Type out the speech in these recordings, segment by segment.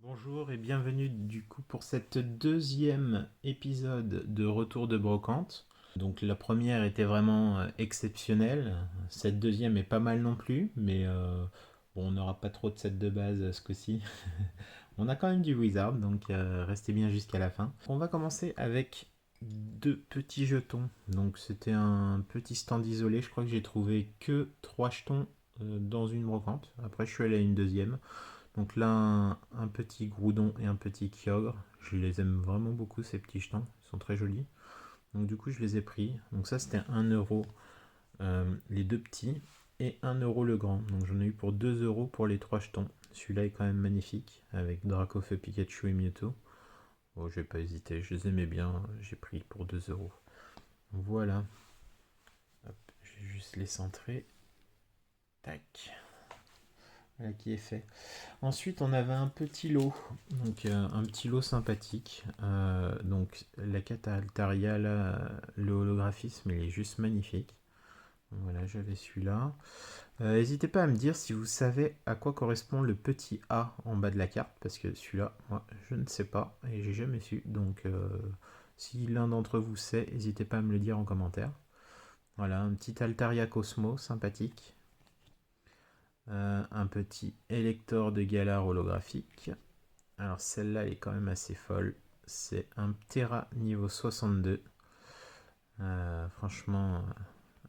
Bonjour et bienvenue du coup pour cette deuxième épisode de Retour de Brocante. Donc la première était vraiment exceptionnelle, cette deuxième est pas mal non plus, mais bon, on n'aura pas trop de sets de base ce coup-ci. On a quand même du Wizard, donc restez bien jusqu'à la fin. On va commencer avec deux petits jetons. Donc c'était un petit stand isolé, je crois que j'ai trouvé que 3 jetons dans une brocante. Après je suis allé à une deuxième. Donc là, un petit Groudon et un petit Kyogre. Je les aime vraiment beaucoup, ces petits jetons. Ils sont très jolis. Donc du coup, je les ai pris. Donc ça, c'était 1 € les deux petits et 1 € le grand. Donc j'en ai eu pour 2 € pour les 3 jetons. Celui-là est quand même magnifique avec Dracofeu, Pikachu et Mewtwo. Bon, je vais pas hésiter, je les aimais bien. J'ai pris pour 2 €. Voilà. Hop, je vais juste les centrer. Tac. Voilà qui est fait. Ensuite, on avait un petit lot, donc un petit lot sympathique. Donc la carte Altaria, là, le holographisme, il est juste magnifique. Donc, voilà, j'avais celui-là. N'hésitez pas à me dire si vous savez à quoi correspond le petit A en bas de la carte, parce que celui-là, moi, je ne sais pas et j'ai jamais su. Donc, si l'un d'entre vous sait, n'hésitez pas à me le dire en commentaire. Voilà, un petit Altaria Cosmo sympathique. Un petit Elector de Galar holographique. Alors celle-là elle est quand même assez folle. C'est un Terra niveau 62. Franchement,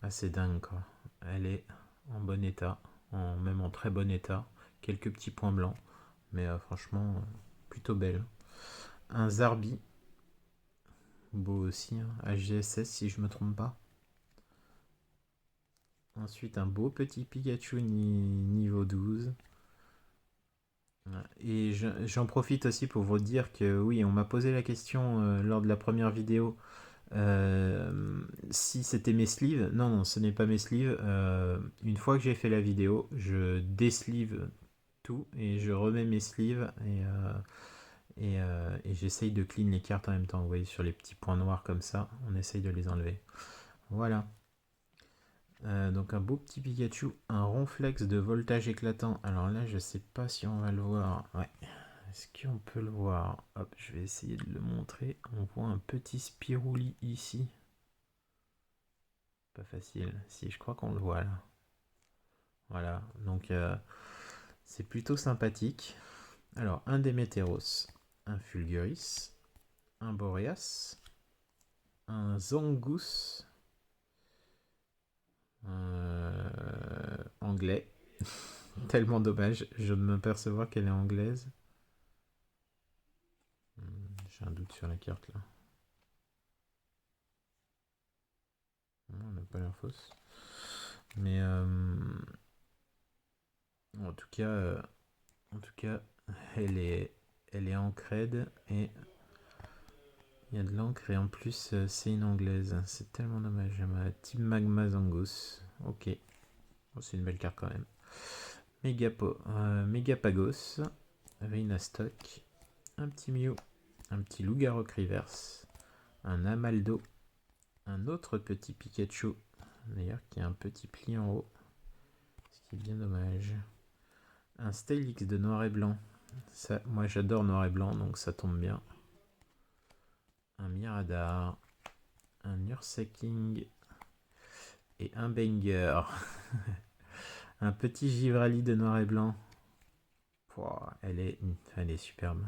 assez dingue quoi. Elle est en bon état, même en très bon état. Quelques petits points blancs, mais franchement, plutôt belle. Un Zarbi, beau aussi, hein, HGSS si je me trompe pas. Ensuite, un beau petit Pikachu niveau 12. Et j'en profite aussi pour vous dire que oui, on m'a posé la question lors de la première vidéo si c'était mes sleeves. Non, non, ce n'est pas mes sleeves. Une fois que j'ai fait la vidéo, je désleeve tout et je remets mes sleeves et j'essaye de clean les cartes en même temps. Vous voyez, sur les petits points noirs comme ça, on essaye de les enlever. Voilà. Donc un beau petit Pikachu, un ronflex de voltage éclatant. Alors là, je sais pas si on va le voir. Ouais. Est-ce qu'on peut le voir? Hop, je vais essayer de le montrer. On voit un petit Spirouli ici. Pas facile. Si, je crois qu'on le voit là. Voilà, donc c'est plutôt sympathique. Alors, un Démétéros, un Fulguris, un Boreas, un Zangoose, anglais. Tellement dommage, je ne m'apercevoir qu'elle est anglaise. J'ai un doute sur la carte là. Non, elle n'a pas l'air fausse. Mais en tout cas, elle est en cred et il y a de l'encre et en plus c'est une anglaise. C'est tellement dommage. Team Magma Zangoose. Ok. Bon, c'est une belle carte quand même. Megapagos. Reinastock. Un petit Mew. Un petit Lougarok Reverse. Un Amaldo. Un autre petit Pikachu. D'ailleurs qui a un petit pli en haut. Ce qui est bien dommage. Un Stylix de noir et blanc. Ça, moi j'adore noir et blanc donc ça tombe bien. Un Miradar. Un Ursaking et un Banger. Un petit Givrali de noir et blanc. Pouah, elle est superbe.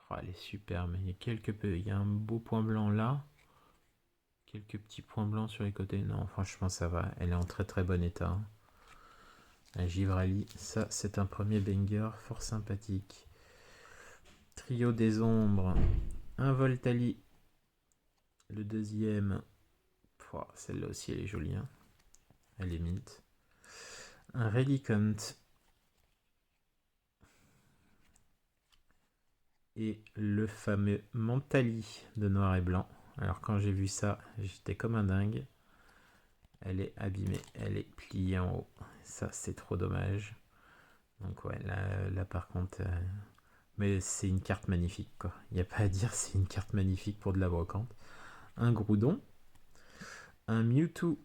Oh, elle est superbe. Il y a un beau point blanc là. Quelques petits points blancs sur les côtés. Non, franchement, ça va. Elle est en très très bon état. La Givrali, ça, c'est un premier banger fort sympathique. Trio des ombres. Un Voltali. Le deuxième. Pouah, celle-là aussi, elle est jolie. Hein. Elle est mint. Un Reliquant. Et le fameux Mentali de noir et blanc. Alors quand j'ai vu ça, j'étais comme un dingue. Elle est abîmée, elle est pliée en haut. Ça, c'est trop dommage. Donc ouais, là par contre... Mais c'est une carte magnifique, quoi. Il n'y a pas à dire, c'est une carte magnifique pour de la brocante. Un Groudon. Un Mewtwo.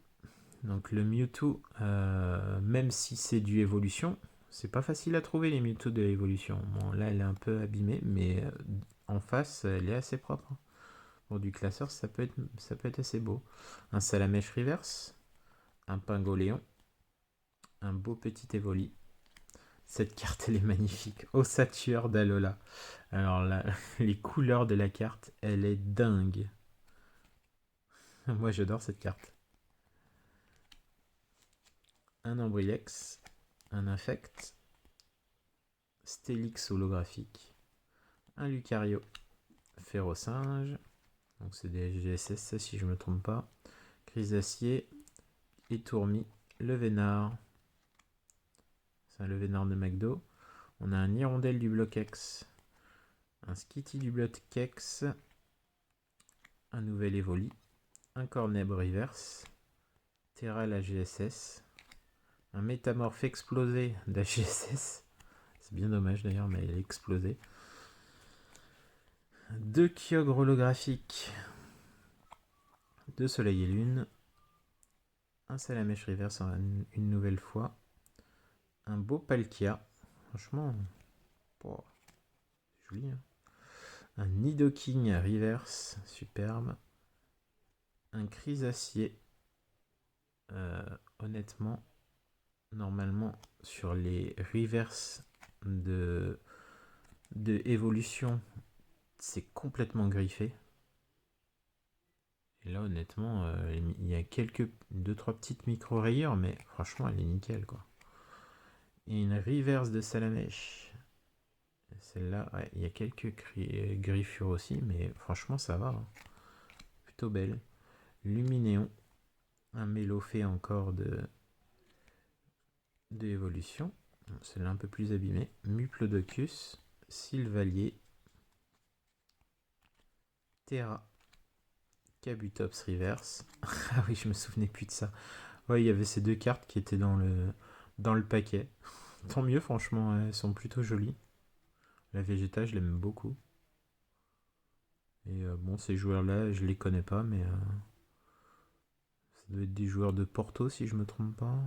Donc le Mewtwo, même si c'est du évolution, C'est pas facile à trouver les Mewtwo de l'évolution. Bon, là, elle est un peu abîmée, mais en face, elle est assez propre. Pour du classeur, ça peut être assez beau. Un Salamèche reverse, un Pingoléon, un beau petit Evoli. Cette carte, elle est magnifique. Ossature d'Alola. Alors là, les couleurs de la carte, elle est dingue. Moi, j'adore cette carte. Un Ambrilex, un Infect, Stélix holographique, un Lucario, Ferrosinge, donc c'est des GSS si je ne me trompe pas, Grisacier, Étourmi, le Vénard, c'est un le Vénard de McDo, on a un Hirondelle du Bloquex, un Skitty du Bloquex, un nouvel Evoli, un Corneb Reverse, Terra la GSS, un Métamorphe explosé de la GSS, c'est bien dommage d'ailleurs mais elle est explosée, deux Kyogre holographiques, deux Soleil et Lune, un Salamèche reverse une nouvelle fois, un beau Palkia, franchement, oh, joli, hein. Un Nidoking reverse, superbe, un Chrysacier, honnêtement, normalement sur les reverse de évolution, c'est complètement griffé. Et là, honnêtement, il y a deux trois petites micro-rayures, mais franchement, elle est nickel, quoi. Et une reverse de Salamèche. Celle-là, ouais, il y a quelques griffures aussi, mais franchement, ça va, hein. Plutôt belle. Luminéon. Un Mélophée encore de évolution. Celle-là un peu plus abîmée. Muplodocus. Sylvalier. Terra. Kabutops reverse. Ah oui, je me souvenais plus de ça. Ouais, il y avait ces deux cartes qui étaient dans le paquet. Tant mieux, franchement, elles sont plutôt jolies. La Végéta, je l'aime beaucoup. Et bon, ces joueurs-là, je les connais pas, mais ça doit être des joueurs de Porto, si je me trompe pas.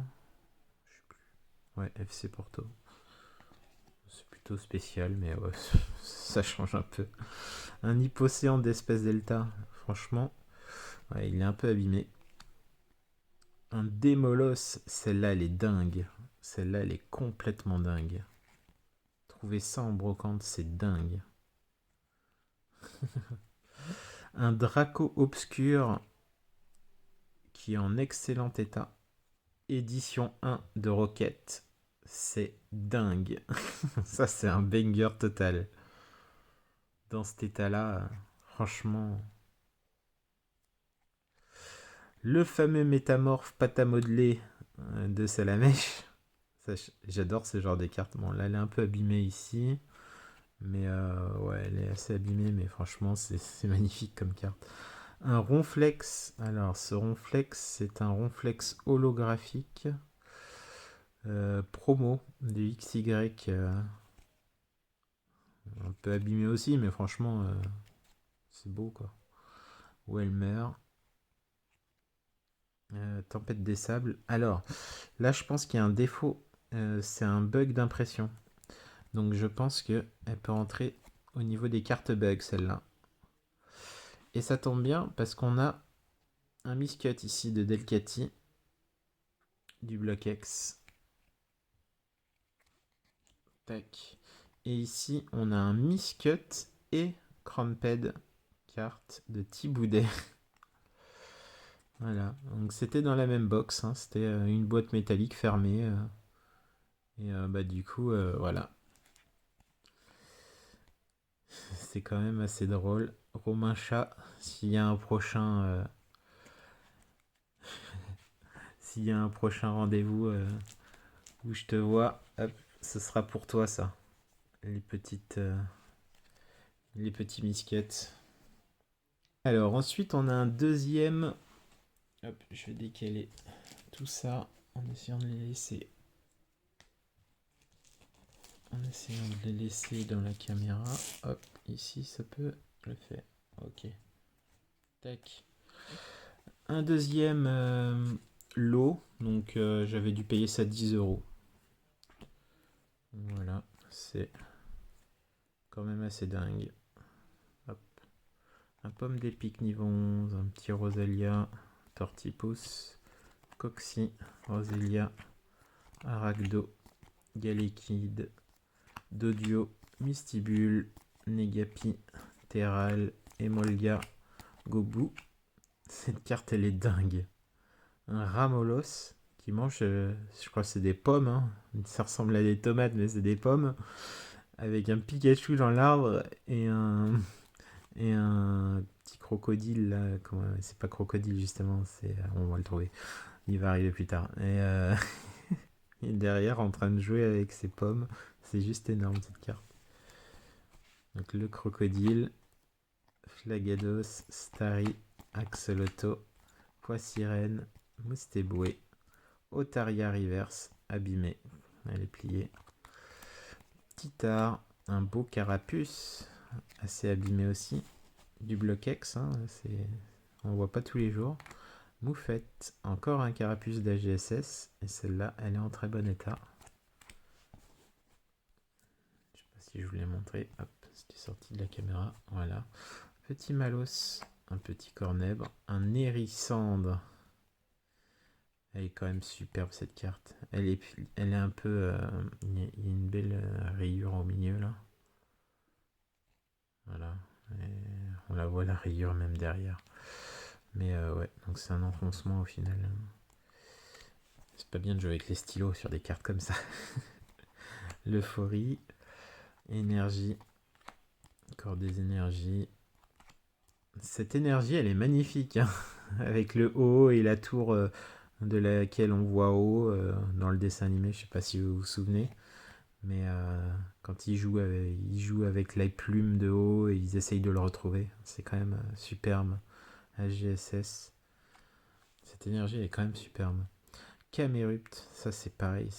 Je sais plus. Ouais, FC Porto. C'est plutôt spécial, mais ouais, ça change un peu. Un Hippocéan d'espèce Delta, franchement, ouais, il est un peu abîmé. Un Démolos, celle-là, elle est dingue. Celle-là, elle est complètement dingue. Trouver ça en brocante, c'est dingue. Un Draco Obscur qui est en excellent état. Édition 1 de Rocket. C'est dingue. Ça, c'est un banger total. Dans cet état-là, franchement. Le fameux métamorphe pâte à modeler de Salamèche. Ça, j'adore ce genre de cartes. Bon, là, elle est un peu abîmée ici. Mais ouais, elle est assez abîmée. Mais franchement, c'est magnifique comme carte. Un Ronflex. Alors, ce Ronflex, c'est un Ronflex holographique. Promo de XY. Un peu abîmé aussi, mais franchement, c'est beau, quoi. Où elle meurt. Tempête des sables. Alors, là, je pense qu'il y a un défaut. C'est un bug d'impression. Donc, je pense qu'elle peut rentrer au niveau des cartes bugs, celle-là. Et ça tombe bien parce qu'on a un miscut ici de Delcati. Du bloc X. Tac. Et ici, on a un miscut et Cramped carte de Thiboudet. Voilà, donc c'était dans la même box, hein. C'était une boîte métallique fermée. Et bah du coup, voilà. C'est quand même assez drôle. Romain Chat, s'il y a un prochain, s'il y a un prochain rendez-vous où je te vois, hop, ce sera pour toi ça. Les petites, les petits misquettes. Alors ensuite, on a un deuxième. Hop, je vais décaler tout ça en essayant de les laisser. En essayant de les laisser dans la caméra. Hop, ici ça peut le faire. Ok. Tac. Un deuxième lot. Donc j'avais dû payer ça 10 euros. Voilà, c'est quand même assez dingue. Hop. Un pomme d'épic niveau 11, un petit Rosalia, Tortipus, Coxy, Roselia, Arachdo, Galekid, Dodio, Mystibule, Negapi, Terral, Emolga, Gobu. Cette carte elle est dingue. Un Ramolos qui mange, je crois que c'est des pommes, hein. Ça ressemble à des tomates mais c'est des pommes. Avec un Pikachu dans l'arbre et un petit crocodile là. C'est pas crocodile justement, on va le trouver. Il va arriver plus tard. Et derrière en train de jouer avec ses pommes. C'est juste énorme cette carte. Donc le crocodile, Flagados, Starry, Axolotl, Poissirène, Moustéboué, Otaria Reverse, abîmé. Elle est pliée. Titar, un beau carapuce, assez abîmé aussi. Du Bloquex, hein, on voit pas tous les jours. Moufette, encore un carapuce d'AGSS. Et celle-là, elle est en très bon état. Je sais pas si je vous l'ai montré. Hop, c'était sorti de la caméra. Voilà. Petit Malos, un petit Cornèbre, un Hérissandre. Elle est quand même superbe cette carte. Elle est un peu. Il y a une belle rayure au milieu là. Voilà. Et on la voit la rayure même derrière. Mais ouais, donc c'est un enfoncement au final. C'est pas bien de jouer avec les stylos sur des cartes comme ça. L'euphorie, énergie, encore des énergies. Cette énergie, elle est magnifique, hein. Avec le haut et la tour de laquelle on voit haut dans le dessin animé. Je sais pas si vous vous souvenez. Mais quand ils jouent avec la plume de haut et ils essayent de le retrouver, c'est quand même superbe. AGSS, cette énergie est quand même superbe. Camerupt, ça c'est pareil,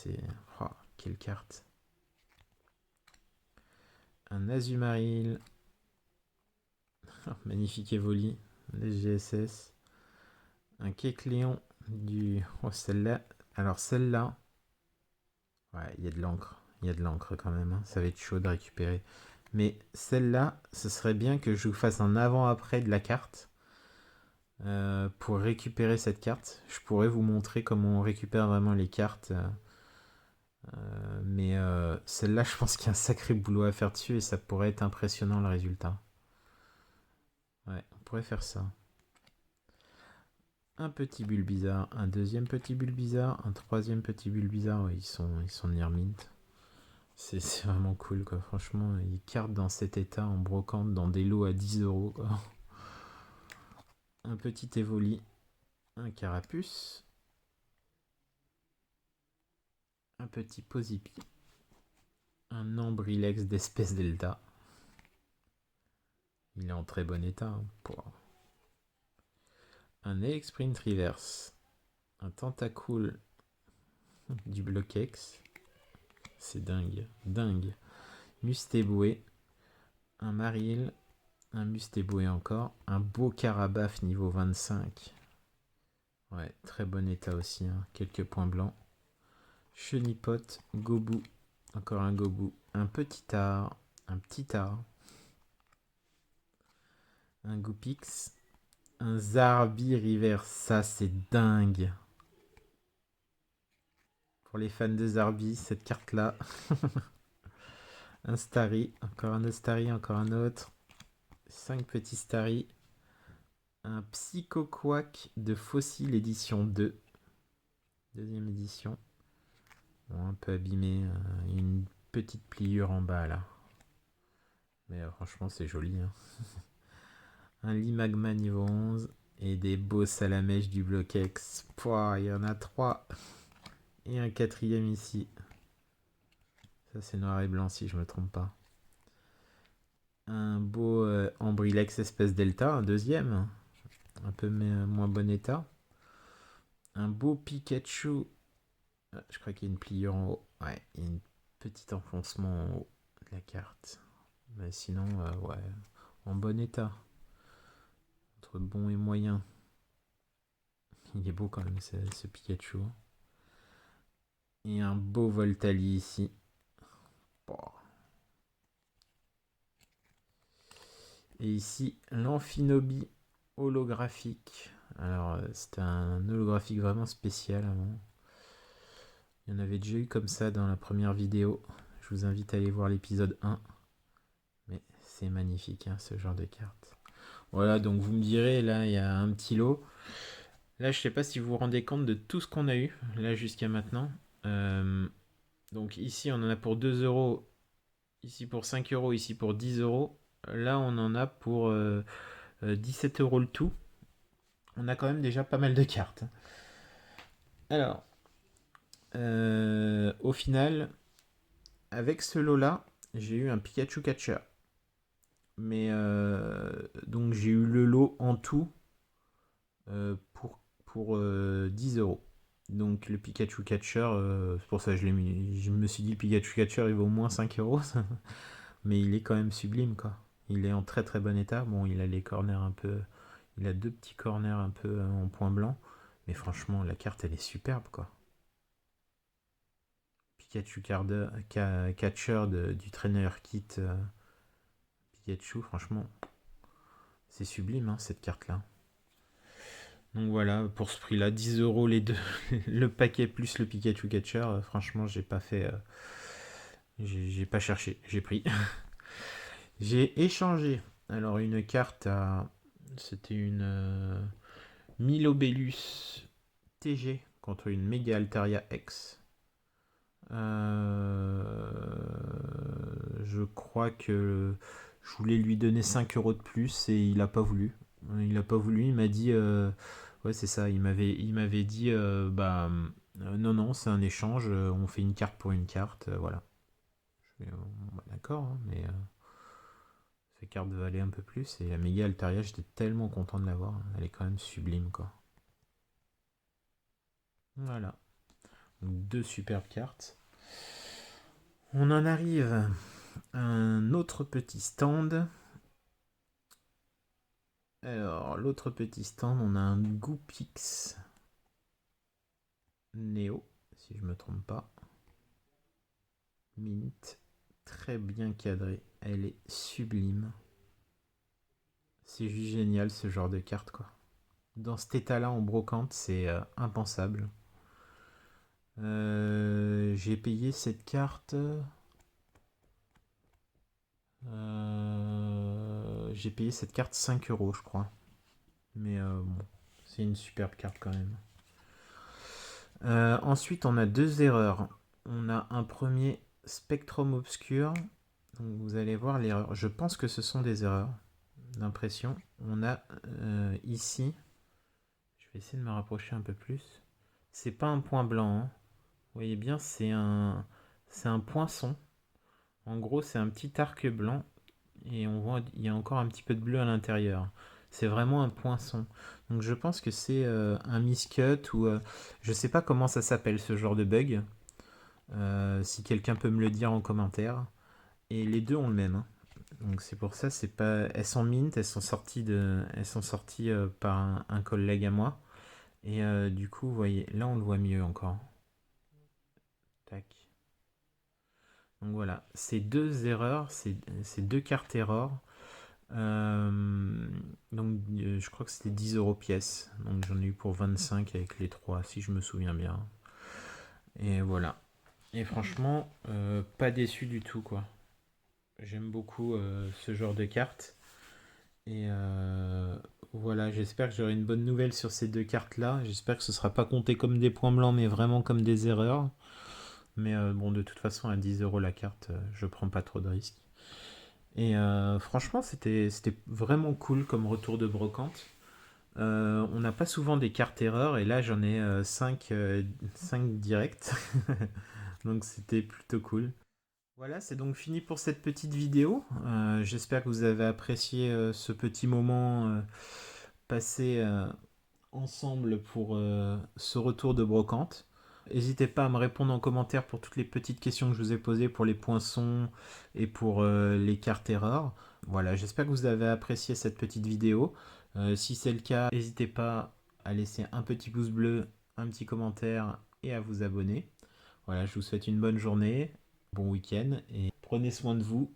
oh, quelle carte. Un Azumarill, magnifique Evoli, GSS. Un Kecleon oh celle-là, alors celle-là, ouais, il y a de l'encre, quand même, hein. Ça va être chaud de récupérer. Mais celle-là, ce serait bien que je vous fasse un avant-après de la carte. Pour récupérer cette carte, je pourrais vous montrer comment on récupère vraiment les cartes. Mais celle-là, je pense qu'il y a un sacré boulot à faire dessus et ça pourrait être impressionnant le résultat. Ouais, on pourrait faire ça. Un petit Bulbizarre, un deuxième petit Bulbizarre, un troisième petit Bulbizarre. Ouais, ils sont near mint. C'est vraiment cool, quoi. Franchement, ils cartes dans cet état en brocante dans des lots à 10 €, quoi. Un petit Evoli, un Carapuce, un petit Posipi, un Ambrilex d'espèce Delta. Il est en très bon état, hein, un Sprint Reverse, un Tentacool du Bloquex. C'est dingue, dingue. Mustéboué, un Marill, un Mustéboué encore, un beau Carabaf niveau 25. Ouais, très bon état aussi, hein. Quelques points blancs. Chenipote, Gobu, encore un Gobu, un petit art, un petit art, un Goupix, un Zarbi River, ça c'est dingue. Pour les fans de Zarbi, cette carte là. Un Starry, encore un autre Starry, encore un autre. 5 petits Starry. Un Psychoquack de Fossil édition 2. Deuxième édition. Bon, un peu abîmé. Une petite pliure en bas là. Mais franchement, c'est joli, hein. Un Limagma niveau 11. Et des beaux salamèches du Bloquex. Pouah, il y en a 3. Et un quatrième ici. Ça, c'est noir et blanc si je me trompe pas. Un beau Ambrilex espèce Delta, un deuxième. Un peu moins bon état. Un beau Pikachu. Je crois qu'il y a une pliure en haut. Ouais, il y a une petite enfoncement en haut de la carte. Mais sinon, ouais, en bon état. Entre bon et moyen. Il est beau quand même ce Pikachu. Et un beau Voltali ici. Bon. Et ici, l'Amphinobi holographique. Alors, c'était un holographique vraiment spécial avant. Il y en avait déjà eu comme ça dans la première vidéo. Je vous invite à aller voir l'épisode 1. Mais c'est magnifique, hein, ce genre de carte. Voilà, donc vous me direz, là, il y a un petit lot. Là, je sais pas si vous vous rendez compte de tout ce qu'on a eu, là, jusqu'à maintenant. Donc ici, on en a pour 2 euros. Ici pour 5 euros, ici pour 10 euros. Là, on en a pour 17 euros le tout. On a quand même déjà pas mal de cartes. Alors, au final, avec ce lot-là, j'ai eu un Pikachu Catcher. Mais donc j'ai eu le lot en tout pour 10 euros. Donc le Pikachu Catcher, c'est pour ça que je l'ai mis. Je me suis dit le Pikachu Catcher il vaut au moins 5 euros. Mais il est quand même sublime quoi. Il est en très très bon état. Bon, il a les corners un peu. Il a deux petits corners un peu en point blanc. Mais franchement, la carte elle est superbe quoi. Pikachu Catcher du Trainer Kit Pikachu, franchement, c'est sublime hein, cette carte là. Donc voilà, pour ce prix là, 10 euros les deux, le paquet plus le Pikachu Catcher, franchement, j'ai pas fait. J'ai pas cherché, j'ai pris. J'ai échangé. Alors une carte à. C'était une Milobellus TG contre une Mega Altaria X. Je crois que je voulais lui donner 5 euros de plus et il a pas voulu. Il a pas voulu, il m'a dit. Ouais, c'est ça, il m'avait dit non, non, c'est un échange, on fait une carte pour une carte, voilà. Je fais, d'accord, hein, mais ces cartes valaient un peu plus et la Mega Altaria, j'étais tellement content de l'avoir, elle est quand même sublime, quoi. Voilà, donc deux superbes cartes. On en arrive à un autre petit stand. Alors, l'autre petit stand, on a un Goopix Neo, si je me trompe pas. Mint, très bien cadré, elle est sublime. C'est juste génial ce genre de carte quoi. Dans cet état-là en brocante, c'est impensable. J'ai payé cette carte. J'ai payé cette carte 5 euros, je crois. Mais bon, c'est une superbe carte quand même. Ensuite, on a deux erreurs. On a un premier Spectrum Obscur. Donc vous allez voir l'erreur. Je pense que ce sont des erreurs d'impression. On a ici, je vais essayer de me rapprocher un peu plus. C'est pas un point blanc. Hein. Vous voyez bien, c'est un poinçon. En gros, c'est un petit arc blanc et on voit il y a encore un petit peu de bleu à l'intérieur. C'est vraiment un poinçon. Donc je pense que c'est un miscut ou je sais pas comment ça s'appelle ce genre de bug. Si quelqu'un peut me le dire en commentaire. Et les deux ont le même. Hein. Donc c'est pour ça, c'est pas. Elles sont mint, elles sont sorties par un collègue à moi. Et du coup, vous voyez, là on le voit mieux encore. Tac. Donc voilà, ces deux erreurs, ces deux cartes erreurs. Donc je crois que c'était 10 euros pièce. Donc j'en ai eu pour 25 avec les trois, si je me souviens bien. Et voilà. Et franchement, pas déçu du tout quoi. J'aime beaucoup ce genre de cartes. Et voilà, j'espère que j'aurai une bonne nouvelle sur ces deux cartes-là. J'espère que ce ne sera pas compté comme des points blancs, mais vraiment comme des erreurs. Mais bon, de toute façon, à 10 euros la carte, je prends pas trop de risques. Et franchement, c'était vraiment cool comme retour de brocante. On n'a pas souvent des cartes erreurs, et là j'en ai 5 directs. Donc c'était plutôt cool. Voilà, c'est donc fini pour cette petite vidéo. J'espère que vous avez apprécié ce petit moment passé ensemble pour ce retour de brocante. N'hésitez pas à me répondre en commentaire pour toutes les petites questions que je vous ai posées pour les poinçons et pour les cartes erreurs. Voilà, j'espère que vous avez apprécié cette petite vidéo. Si c'est le cas, n'hésitez pas à laisser un petit pouce bleu, un petit commentaire et à vous abonner. Voilà, je vous souhaite une bonne journée. Bon week-end et prenez soin de vous.